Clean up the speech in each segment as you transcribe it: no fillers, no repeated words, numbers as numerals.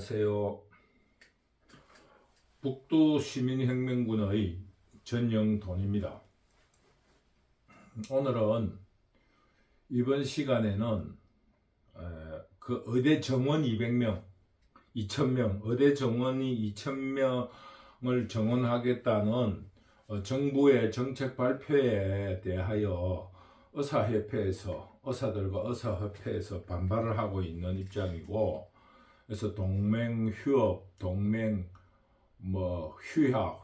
안녕하세요. 북두 시민혁명군의 전영돈입니다. 오늘은 이번 시간에는 그 의대 정원 200명, 2000명, 의대 정원이 2000명을 정원하겠다는 정부의 정책 발표에 대하여 의사들과 의사협회에서 반발을 하고 있는 입장이고, 그래서 동맹 휴업, 동맹 휴학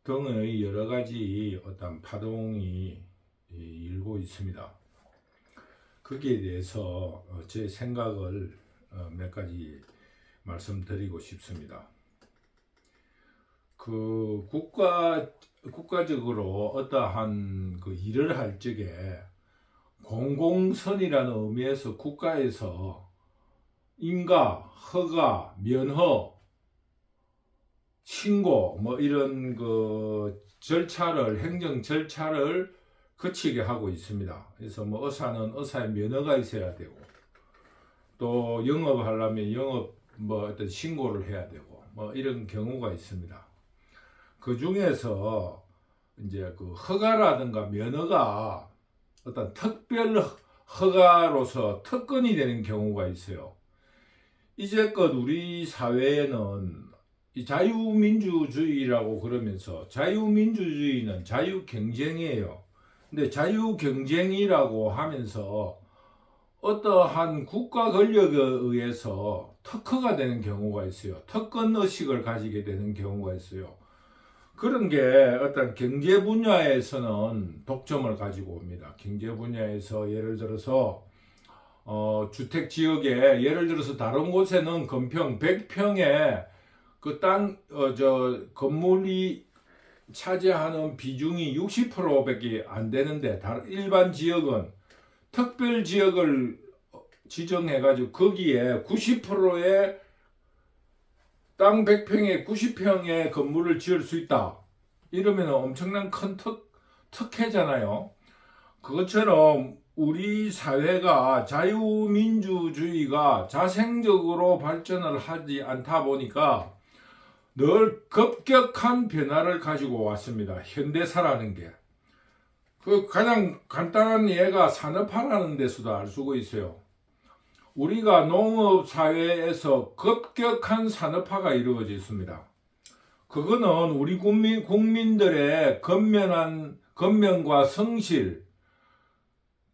등의 여러 가지 어떤 파동이 일고 있습니다. 거기에 대해서 제 생각을 몇 가지 말씀드리고 싶습니다. 그 국가적으로 어떠한 그 일을 할 적에 공공선이라는 의미에서 국가에서 인가, 허가, 면허, 신고 이런 그 행정 절차를 거치게 하고 있습니다. 그래서 의사는 의사의 면허가 있어야 되고, 또 영업하려면 영업 어떤 신고를 해야 되고 이런 경우가 있습니다. 그 중에서 이제 그 허가라든가 면허가 어떤 특별 허가로서 특권이 되는 경우가 있어요. 이제껏 우리 사회에는 이 자유민주주의라고 그러면서, 자유민주주의는 자유경쟁이에요. 근데 자유경쟁이라고 하면서 어떠한 국가 권력에 의해서 특허가 되는 경우가 있어요. 특권의식을 가지게 되는 경우가 있어요. 그런 게 어떤 경제 분야에서는 독점을 가지고 옵니다. 경제 분야에서 예를 들어서 주택 지역에, 예를 들어서 다른 곳에는 건평 100평에 그 건물이 차지하는 비중이 60%밖에 안 되는데, 일반 지역은 특별 지역을 지정해가지고 거기에 90%의 땅 100평에 90평의 건물을 지을 수 있다. 이러면 엄청난 큰 특혜잖아요. 그것처럼 우리 사회가 자유민주주의가 자생적으로 발전을 하지 않다 보니까 늘 급격한 변화를 가지고 왔습니다. 현대사라는 게. 그 가장 간단한 예가 산업화라는 데서도 알 수가 있어요. 우리가 농업 사회에서 급격한 산업화가 이루어졌습니다. 그거는 우리 국민들의 건면과 성실,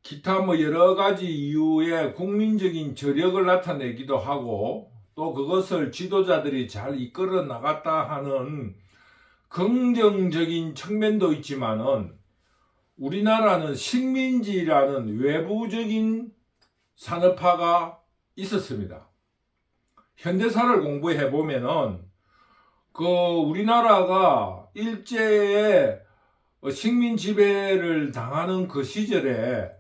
기타 여러 가지 이유의 국민적인 저력을 나타내기도 하고, 또 그것을 지도자들이 잘 이끌어 나갔다 하는 긍정적인 측면도 있지만은, 우리나라는 식민지라는 외부적인 산업화가 있었습니다. 현대사를 공부해 보면은 우리나라가 일제의 식민 지배를 당하는 그 시절에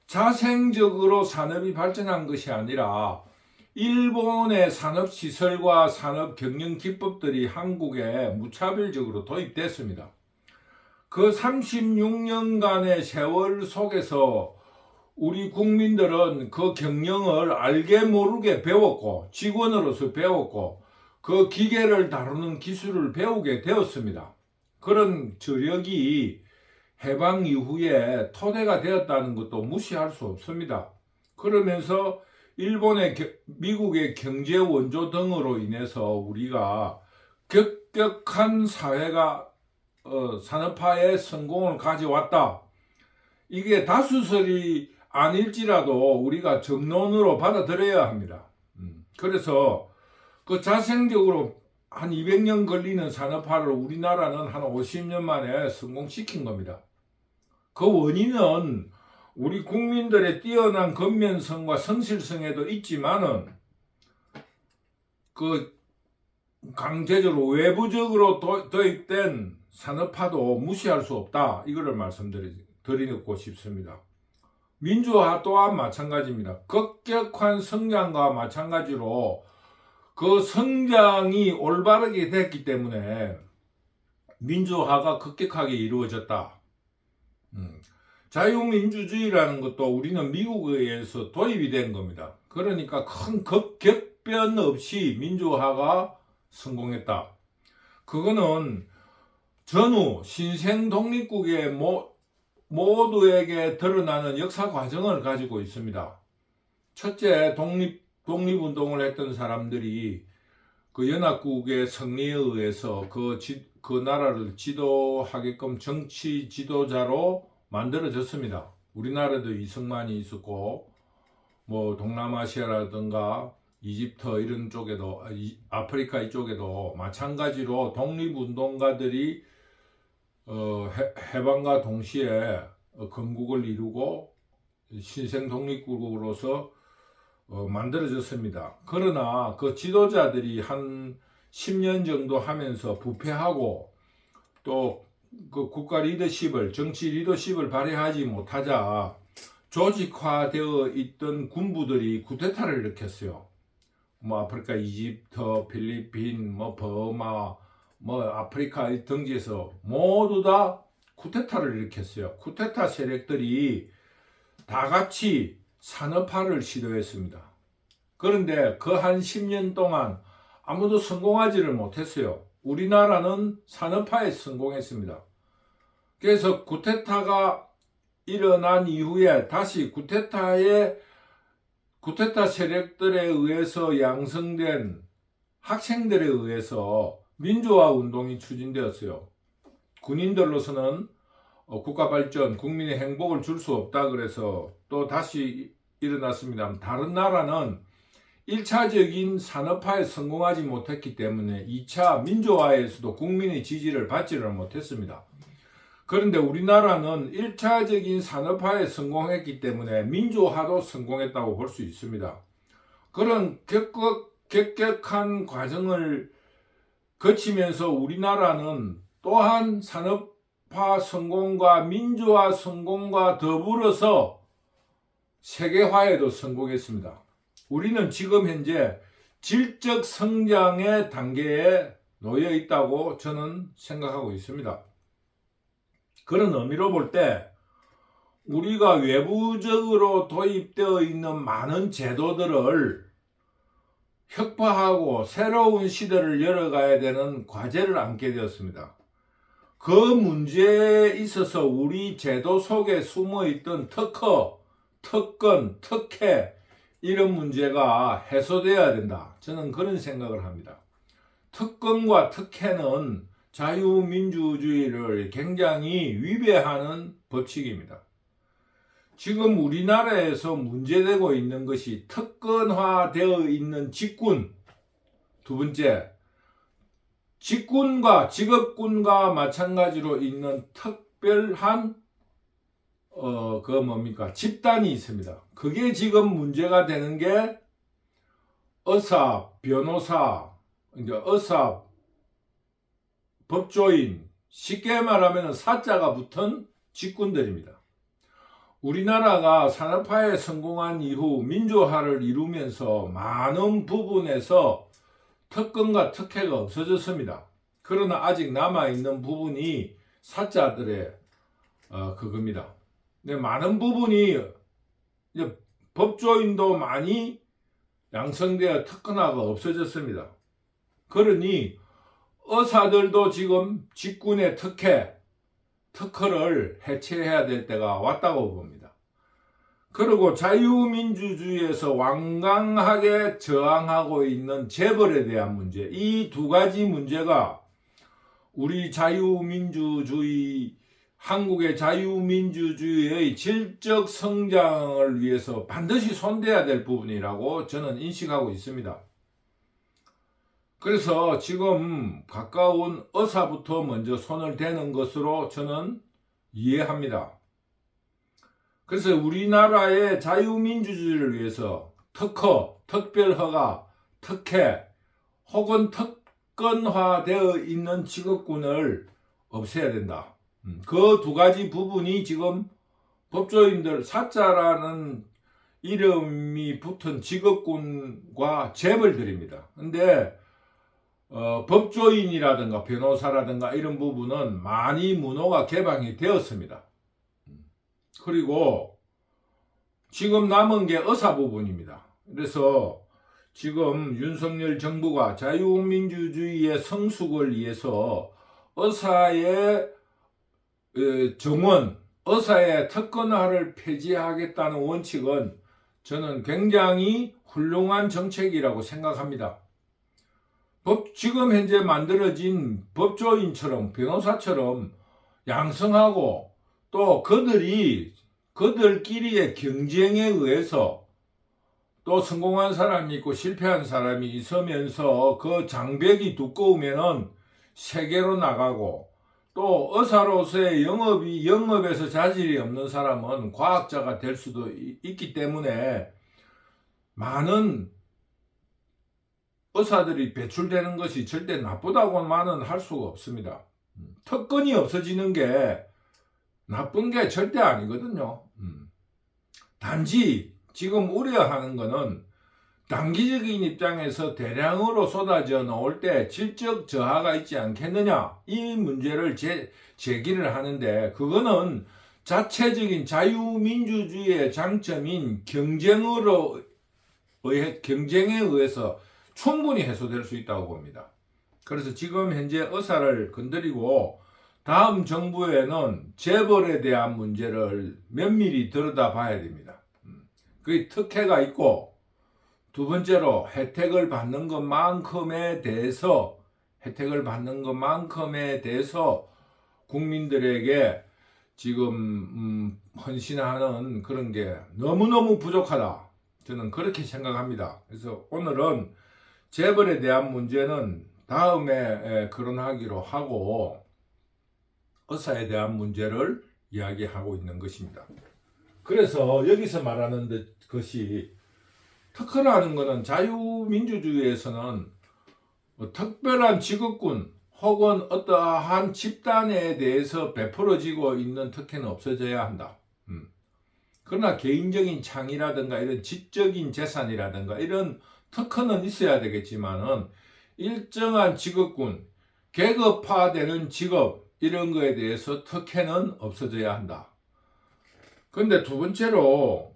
자생적으로 산업이 발전한 것이 아니라 일본의 산업시설과 산업경영기법들이 한국에 무차별적으로 도입됐습니다. 그 36년간의 세월 속에서 우리 국민들은 그 경영을 알게 모르게 배웠고, 직원으로서 배웠고, 그 기계를 다루는 기술을 배우게 되었습니다. 그런 저력이 해방 이후에 토대가 되었다는 것도 무시할 수 없습니다. 그러면서 미국의 경제 원조 등으로 인해서 우리가 급격한 사회가 산업화의 성공을 가져왔다. 이게 다수설이 아닐지라도 우리가 정론으로 받아들여야 합니다. 그래서 그 자생적으로 한 200년 걸리는 산업화를 우리나라는 한 50년 만에 성공시킨 겁니다. 그 원인은 우리 국민들의 뛰어난 건면성과 성실성에도 있지만은, 그 강제적으로 외부적으로 도입된 산업화도 무시할 수 없다. 이거를 말씀드리고 싶습니다. 민주화 또한 마찬가지입니다. 급격한 성장과 마찬가지로 그 성장이 올바르게 됐기 때문에 민주화가 급격하게 이루어졌다. 자유민주주의라는 것도 우리는 미국에 의해서 도입이 된 겁니다. 그러니까 큰 격변 없이 민주화가 성공했다. 그거는 전후 신생 독립국의 모두에게 드러나는 역사 과정을 가지고 있습니다. 첫째, 독립운동을 했던 사람들이 그 연합국의 승리에 의해서 그 나라를 지도하게끔 정치 지도자로 만들어졌습니다. 우리나라도 이승만이 있었고, 뭐 동남아시아라든가 이집트 이런 쪽에도, 아프리카 이쪽에도 마찬가지로 독립운동가들이 해방과 동시에 건국을 이루고 신생 독립국으로서 만들어졌습니다. 그러나 그 지도자들이 한 10년 정도 하면서 부패하고 또 그 국가 리더십을, 정치 리더십을 발휘하지 못하자 조직화되어 있던 군부들이 쿠데타를 일으켰어요. 뭐 아프리카, 이집트, 필리핀, 뭐 버마, 뭐 아프리카 등지에서 모두 다 쿠데타를 일으켰어요. 쿠데타 세력들이 다 같이 산업화를 시도했습니다. 그런데 그 한 10년 동안 아무도 성공하지를 못했어요. 우리나라는 산업화에 성공했습니다. 그래서 쿠데타가 일어난 이후에 다시 쿠데타 세력들에 의해서 양성된 학생들에 의해서 민주화 운동이 추진되었어요. 군인들로서는 국가 발전, 국민의 행복을 줄 수 없다 그래서 또 다시 일어났습니다. 다른 나라는 1차적인 산업화에 성공하지 못했기 때문에 2차 민주화에서도 국민의 지지를 받지를 못했습니다. 그런데 우리나라는 1차적인 산업화에 성공했기 때문에 민주화도 성공했다고 볼 수 있습니다. 그런 격격한 과정을 거치면서 우리나라는 또한 산업화 성공과 민주화 성공과 더불어서 세계화에도 성공했습니다. 우리는 지금 현재 질적 성장의 단계에 놓여 있다고 저는 생각하고 있습니다. 그런 의미로 볼 때 우리가 외부적으로 도입되어 있는 많은 제도들을 혁파하고 새로운 시대를 열어가야 되는 과제를 안게 되었습니다. 그 문제에 있어서 우리 제도 속에 숨어있던 특허, 특권, 특혜 이런 문제가 해소되어야 된다. 저는 그런 생각을 합니다. 특권과 특혜는 자유민주주의를 굉장히 위배하는 법칙입니다. 지금 우리나라에서 문제되고 있는 것이 특권화되어 있는 직군, 두 번째, 직군과 직업군과 마찬가지로 있는 특별한 집단이 있습니다. 그게 지금 문제가 되는 게 의사, 변호사, 의사, 법조인, 쉽게 말하면 사자가 붙은 직군들입니다. 우리나라가 산업화에 성공한 이후 민주화를 이루면서 많은 부분에서 특권과 특혜가 없어졌습니다. 그러나 아직 남아있는 부분이 사자들의 그겁니다. 근데 많은 부분이 이제 법조인도 많이 양성되어 특권화가 없어졌습니다. 그러니 의사들도 지금 직군의 특허를 해체해야 될 때가 왔다고 봅니다. 그리고 자유민주주의에서 완강하게 저항하고 있는 재벌에 대한 문제, 이 두 가지 문제가 우리 한국의 자유민주주의의 질적 성장을 위해서 반드시 손대야 될 부분이라고 저는 인식하고 있습니다. 그래서 지금 가까운 의사부터 먼저 손을 대는 것으로 저는 이해합니다. 그래서 우리나라의 자유민주주의를 위해서 특허, 특별허가, 특혜 혹은 특권화되어 있는 직업군을 없애야 된다. 그 두 가지 부분이 지금 법조인들, 사자라는 이름이 붙은 직업군과 재벌들입니다. 근데 법조인이라든가 변호사라든가 이런 부분은 많이 문호가 개방이 되었습니다. 그리고 지금 남은 게 의사 부분입니다. 그래서 지금 윤석열 정부가 자유민주주의의 성숙을 위해서 의사의 정원, 의사의 특권화를 폐지하겠다는 원칙은 저는 굉장히 훌륭한 정책이라고 생각합니다. 지금 현재 만들어진 법조인처럼 변호사처럼 양성하고 또 그들끼리의 경쟁에 의해서 또 성공한 사람이 있고 실패한 사람이 있으면서 그 장벽이 두꺼우면은 세계로 나가고 또 의사로서의 영업에서 자질이 없는 사람은 과학자가 될 수도 있기 때문에 많은 의사들이 배출되는 것이 절대 나쁘다고만은 할 수가 없습니다. 특권이 없어지는 게 나쁜 게 절대 아니거든요. 단지 지금 우려하는 거는 단기적인 입장에서 대량으로 쏟아져 나올 때 질적 저하가 있지 않겠느냐, 이 문제를 제기를 하는데, 그거는 자체적인 자유민주주의의 장점인 경쟁에 의해서 충분히 해소될 수 있다고 봅니다. 그래서 지금 현재 의사를 건드리고 다음 정부에는 재벌에 대한 문제를 면밀히 들여다봐야 됩니다. 그 특혜가 있고, 두 번째로 혜택을 받는 것만큼에 대해서 국민들에게 지금 헌신하는 그런 게 너무너무 부족하다, 저는 그렇게 생각합니다. 그래서 오늘은 재벌에 대한 문제는 다음에 거론하기로 하고 의사에 대한 문제를 이야기하고 있는 것입니다. 그래서 여기서 말하는 것이, 특허라는 것은 자유민주주의에서는 특별한 직업군 혹은 어떠한 집단에 대해서 베풀어지고 있는 특혜는 없어져야 한다. 그러나 개인적인 창의라든가 이런 지적인 재산이라든가 이런 특허는 있어야 되겠지만은 일정한 직업군, 계급화되는 직업, 이런 거에 대해서 특혜는 없어져야 한다. 근데 두 번째로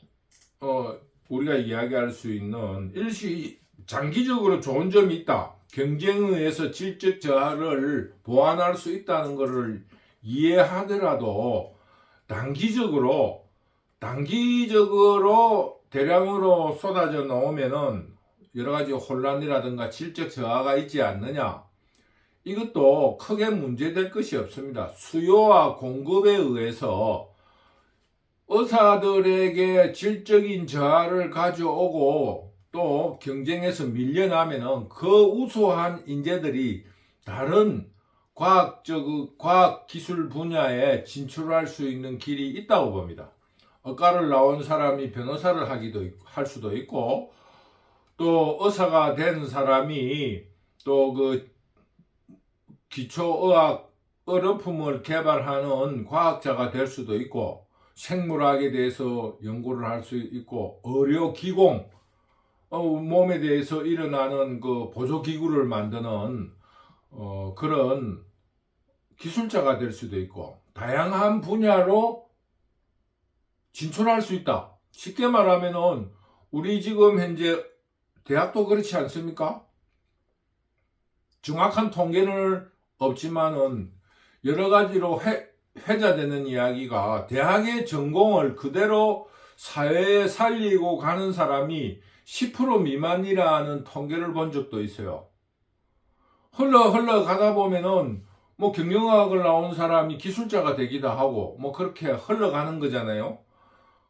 우리가 이야기할 수 있는 장기적으로 좋은 점이 있다. 경쟁에 의해서 질적 저하를 보완할 수 있다는 것을 이해하더라도 단기적으로 대량으로 쏟아져 나오면은 여러 가지 혼란이라든가 질적 저하가 있지 않느냐. 이것도 크게 문제될 것이 없습니다. 수요와 공급에 의해서 의사들에게 질적인 저하를 가져오고 또 경쟁에서 밀려나면은 그 우수한 인재들이 다른 과학 기술 분야에 진출할 수 있는 길이 있다고 봅니다. 의과를 나온 사람이 변호사를 할 수도 있고, 또 의사가 된 사람이 또 그 기초의학 의료품을 개발하는 과학자가 될 수도 있고, 생물학에 대해서 연구를 할 수 있고, 의료기공, 몸에 대해서 일어나는 그 보조기구를 만드는 그런 기술자가 될 수도 있고, 다양한 분야로 진출할 수 있다. 쉽게 말하면은 우리 지금 현재 대학도 그렇지 않습니까? 정확한 통계는 없지만은 여러 가지로 회자되는 이야기가, 대학의 전공을 그대로 사회에 살리고 가는 사람이 10% 미만이라는 통계를 본 적도 있어요. 흘러 가다 보면은 뭐 경영학을 나온 사람이 기술자가 되기도 하고 뭐 그렇게 흘러가는 거잖아요.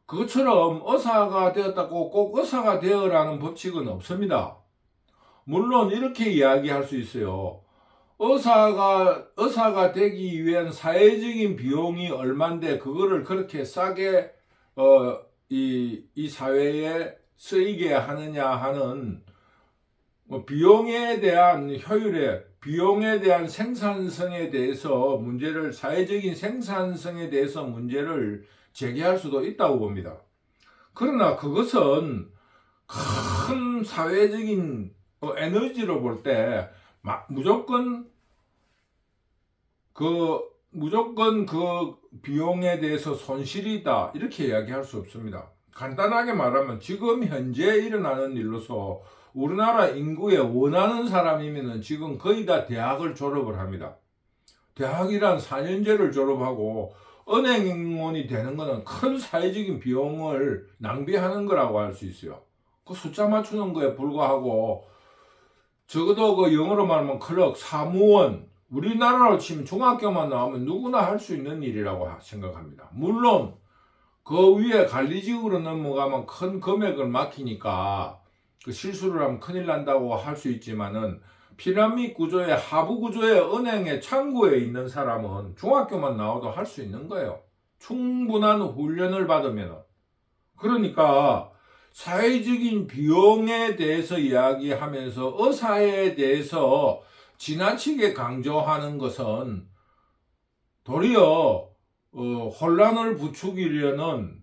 그것처럼 의사가 되었다고 꼭 의사가 되어라는 법칙은 없습니다. 물론 이렇게 이야기할 수 있어요. 의사가 되기 위한 사회적인 비용이 얼만데 그거를 그렇게 싸게 이 사회에 쓰이게 하느냐 하는 비용에 대한 효율에, 비용에 대한 생산성에 대해서 사회적인 생산성에 대해서 문제를 제기할 수도 있다고 봅니다. 그러나 그것은 큰 사회적인 에너지로 볼 때 무조건 비용에 대해서 손실이다 이렇게 이야기할 수 없습니다. 간단하게 말하면 지금 현재 일어나는 일로서 우리나라 인구의 원하는 사람이면 지금 거의 다 대학을 졸업을 합니다. 대학이란 4년제를 졸업하고 은행원이 되는 것은 큰 사회적인 비용을 낭비하는 거라고 할 수 있어요. 그 숫자 맞추는 거에 불과하고 적어도 그 영어로 말하면 클럭, 사무원, 우리나라로 치면 중학교만 나오면 누구나 할 수 있는 일이라고 생각합니다. 물론 그 위에 관리직으로 넘어가면 큰 금액을 맡기니까 그 실수를 하면 큰일 난다고 할 수 있지만은 피라미드 구조의 하부 구조의 은행의 창구에 있는 사람은 중학교만 나와도 할 수 있는 거예요. 충분한 훈련을 받으면. 그러니까 사회적인 비용에 대해서 이야기하면서 의사에 대해서 지나치게 강조하는 것은 도리어 혼란을 부추기려는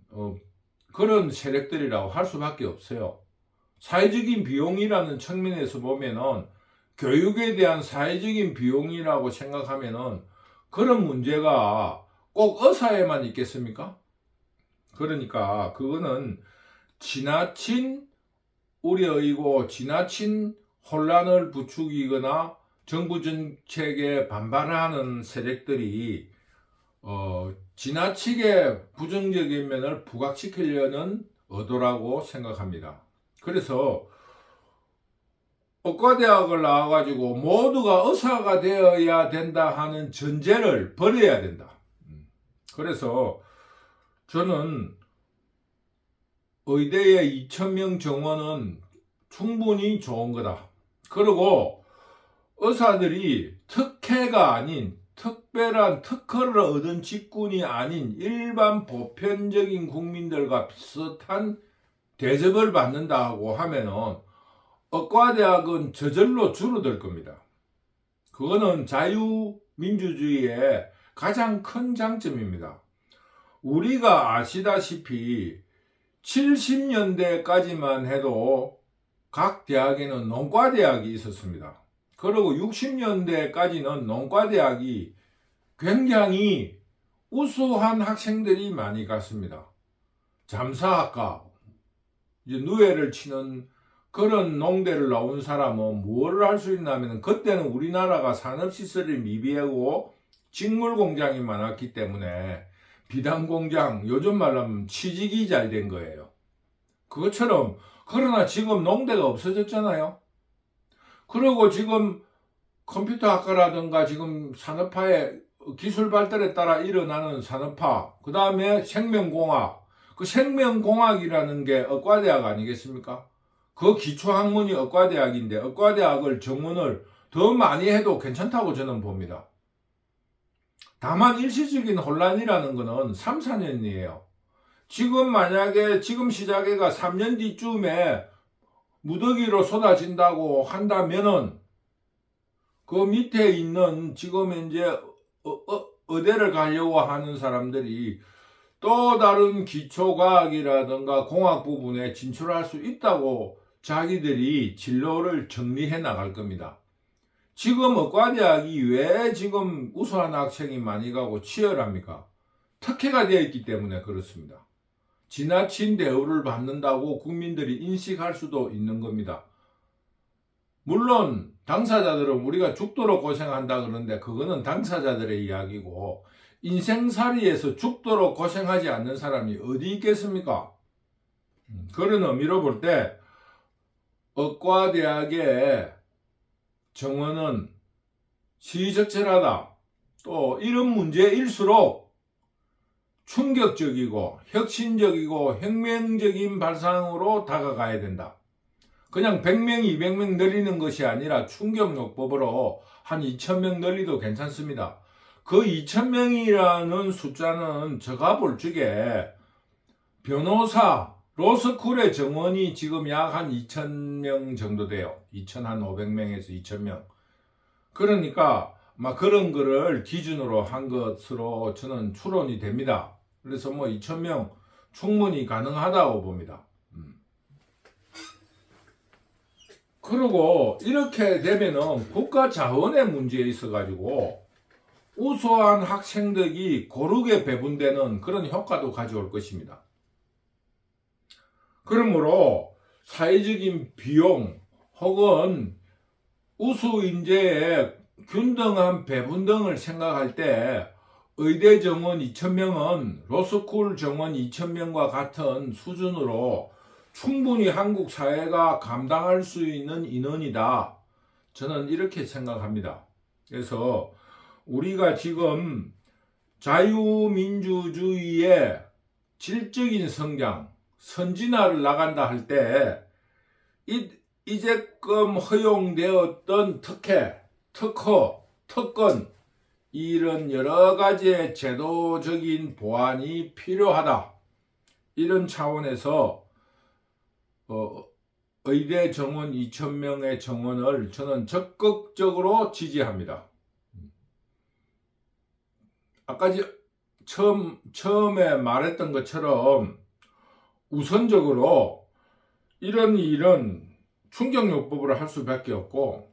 그런 세력들이라고 할 수밖에 없어요. 사회적인 비용이라는 측면에서 보면은 교육에 대한 사회적인 비용이라고 생각하면은 그런 문제가 꼭 의사에만 있겠습니까? 그러니까 그거는 지나친 우려이고 지나친 혼란을 부추기거나 정부 정책에 반발하는 세력들이 지나치게 부정적인 면을 부각시키려는 의도라고 생각합니다. 그래서 의과대학을 나와가지고 모두가 의사가 되어야 된다 하는 전제를 버려야 된다. 그래서 저는 의대의 2,000명 정원은 충분히 좋은 거다. 그리고 의사들이 특혜가 아닌 특별한 특허를 얻은 직군이 아닌 일반 보편적인 국민들과 비슷한 대접을 받는다고 하면은 의과대학은 저절로 줄어들 겁니다. 그거는 자유민주주의의 가장 큰 장점입니다. 우리가 아시다시피 70년대까지만 해도 각 대학에는 농과대학이 있었습니다. 그리고 60년대까지는 농과대학이 굉장히 우수한 학생들이 많이 갔습니다. 잠사학과, 이제 누에를 치는 그런 농대를 나온 사람은 뭐를 할 수 있냐면 그때는 우리나라가 산업시설이 미비하고 직물공장이 많았기 때문에 비단공장, 요즘 말로 하면 취직이 잘 된 거예요. 그것처럼 그러나 지금 농대가 없어졌잖아요. 그리고 지금 컴퓨터학과라든가 지금 산업화의 기술 발달에 따라 일어나는 산업화, 그 다음에 생명공학, 그 생명공학이라는 게 의과대학 아니겠습니까? 그 기초학문이 의과대학인데 의과대학을 정원을 더 많이 해도 괜찮다고 저는 봅니다. 다만 일시적인 혼란이라는 거는 3, 4년이에요. 지금 만약에 지금 시작해가 3년 뒤쯤에 무더기로 쏟아진다고 한다면은 그 밑에 있는 지금 이제 의대를 가려고 하는 사람들이 또 다른 기초과학이라든가 공학 부분에 진출할 수 있다고 자기들이 진로를 정리해 나갈 겁니다. 지금 의과대학이 왜 지금 우수한 학생이 많이 가고 치열합니까? 특혜가 되어 있기 때문에 그렇습니다. 지나친 대우를 받는다고 국민들이 인식할 수도 있는 겁니다. 물론 당사자들은 우리가 죽도록 고생한다 그러는데 그거는 당사자들의 이야기고 인생살이에서 죽도록 고생하지 않는 사람이 어디 있겠습니까? 그런 의미로 볼 때 의과대학의 정원은 시의적절하다. 또 이런 문제일수록 충격적이고 혁신적이고 혁명적인 발상으로 다가가야 된다. 그냥 100명, 200명 늘리는 것이 아니라 충격요법으로 한 2,000명 늘리도 괜찮습니다. 그 2,000명이라는 숫자는 제가 볼 적에 변호사, 로스쿨의 정원이 지금 약 한 2,000명 정도 돼요. 2,500명에서 2,000명. 그러니까 막 그런 거를 기준으로 한 것으로 저는 추론이 됩니다. 그래서 뭐 2,000명 충분히 가능하다고 봅니다. 그리고 이렇게 되면은 국가 자원의 문제에 있어가지고 우수한 학생들이 고르게 배분되는 그런 효과도 가져올 것입니다. 그러므로 사회적인 비용 혹은 우수 인재의 균등한 배분 등을 생각할 때 의대 정원 2,000명은 로스쿨 정원 2,000명과 같은 수준으로 충분히 한국 사회가 감당할 수 있는 인원이다. 저는 이렇게 생각합니다. 그래서 우리가 지금 자유민주주의의 질적인 성장, 선진화를 나간다 할 때 이제껏 허용되었던 특혜, 특허, 특권 이런 여러 가지의 제도적인 보완이 필요하다. 이런 차원에서 의대 정원 2,000명의 정원을 저는 적극적으로 지지합니다. 아까 처음에 말했던 것처럼 우선적으로 이런 일은 충격요법으로 할 수밖에 없고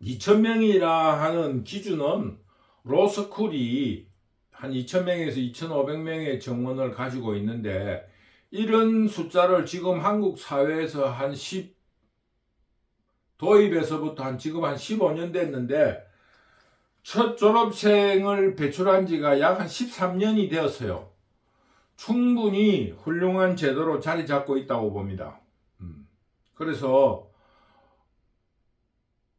2,000명이라 하는 기준은 로스쿨이 한 2,000명에서 2,500명의 정원을 가지고 있는데 이런 숫자를 지금 한국 사회에서 한 도입에서부터 지금 한 15년 됐는데 첫 졸업생을 배출한 지가 약 한 13년이 되었어요. 충분히 훌륭한 제도로 자리 잡고 있다고 봅니다. 그래서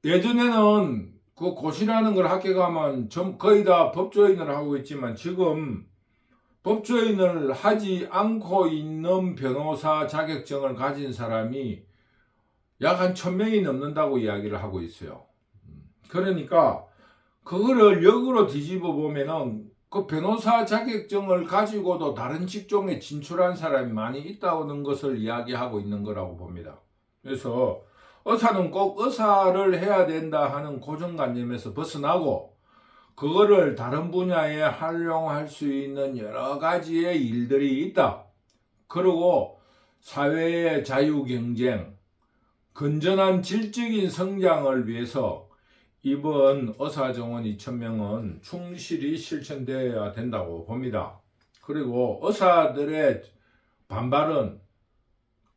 예전에는 그 고시라는 걸 학교 가면 거의 다 법조인을 하고 있지만 지금 법조인을 하지 않고 있는 변호사 자격증을 가진 사람이 약 한 1,000명이 넘는다고 이야기를 하고 있어요. 그러니까 그거를 역으로 뒤집어 보면은 그 변호사 자격증을 가지고도 다른 직종에 진출한 사람이 많이 있다는 것을 이야기하고 있는 거라고 봅니다. 그래서 의사는 꼭 의사를 해야 된다 하는 고정관념에서 벗어나고 그거를 다른 분야에 활용할 수 있는 여러 가지의 일들이 있다. 그리고 사회의 자유경쟁, 건전한 질적인 성장을 위해서 이번 의사정원 2,000명은 충실히 실천되어야 된다고 봅니다. 그리고 의사들의 반발은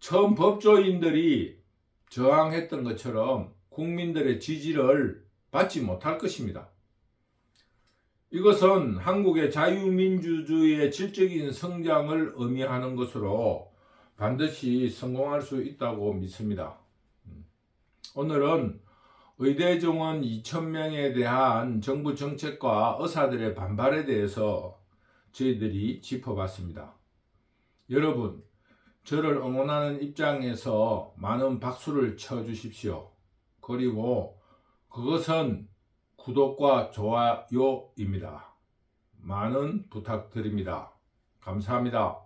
처음 법조인들이 저항했던 것처럼 국민들의 지지를 받지 못할 것입니다. 이것은 한국의 자유민주주의의 질적인 성장을 의미하는 것으로 반드시 성공할 수 있다고 믿습니다. 오늘은 의대 정원 2,000명에 대한 정부 정책과 의사들의 반발에 대해서 저희들이 짚어봤습니다. 여러분, 저를 응원하는 입장에서 많은 박수를 쳐주십시오. 그리고 그것은 구독과 좋아요입니다. 많은 부탁드립니다. 감사합니다.